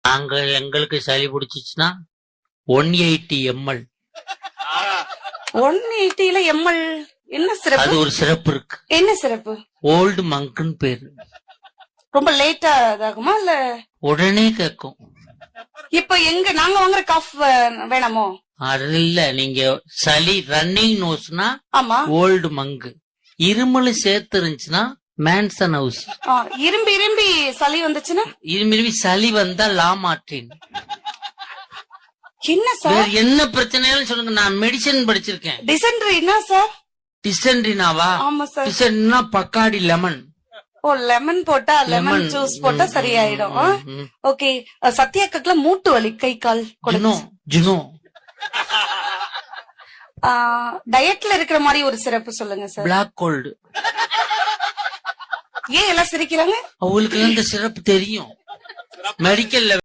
நாங்க எங்களுக்கு சளி பிடிச்சிச்சுன்னா 180 ml. 180ல ml என்ன சிறப்பு? அது ஒரு சிறப்பு இருக்கு. என்ன சிறப்பு? ஓல்டு மங்க்னு பேரு. ரொம்ப லேட்டா இதாகுமா இல்ல உடனே கேக்கும். இப்ப எங்க நாங்க வாங்குற காஃப் வேணாமோ? அது இல்ல, நீங்க சளி ரன்னிங் நோஸ்னா ஆமா. ஓல்டு மங்கு, இருமல் சேர்த்து இருந்துச்சுன்னா மேன்சன் ஹவுஸ். இரும்பி இரும்பி சளி வந்துச்சுன்னா இரும்பி சளி வந்தா லாமார்டின். என்ன சார்? வேற என்ன பிரச்சனைன்னு சொல்லுங்க, நான் மெடிசன் படிச்சிருக்கேன். டிசென்ட்ரினா சார்? டிசென்ட்ரினாவா? ஆமா சார். டிசென்ட்ரினா பக்காடி லெமன். ஓ, லெமன் போட்டா, லெமன் ஜூஸ் போட்டா சரியாயிடும். ஓகே. சத்யாக்கல மூட்டு வலி, கை கால் ஜுனோ. டயட்ல இருக்கிற மாதிரி ஒரு சிறப்பு சொல்லுங்க சார். Black gold. ஏன் எல்லாம் சிரிக்கிறாங்க? அவங்களுக்கு இந்த சிறப்பு தெரியும் மெடிக்கல்ல.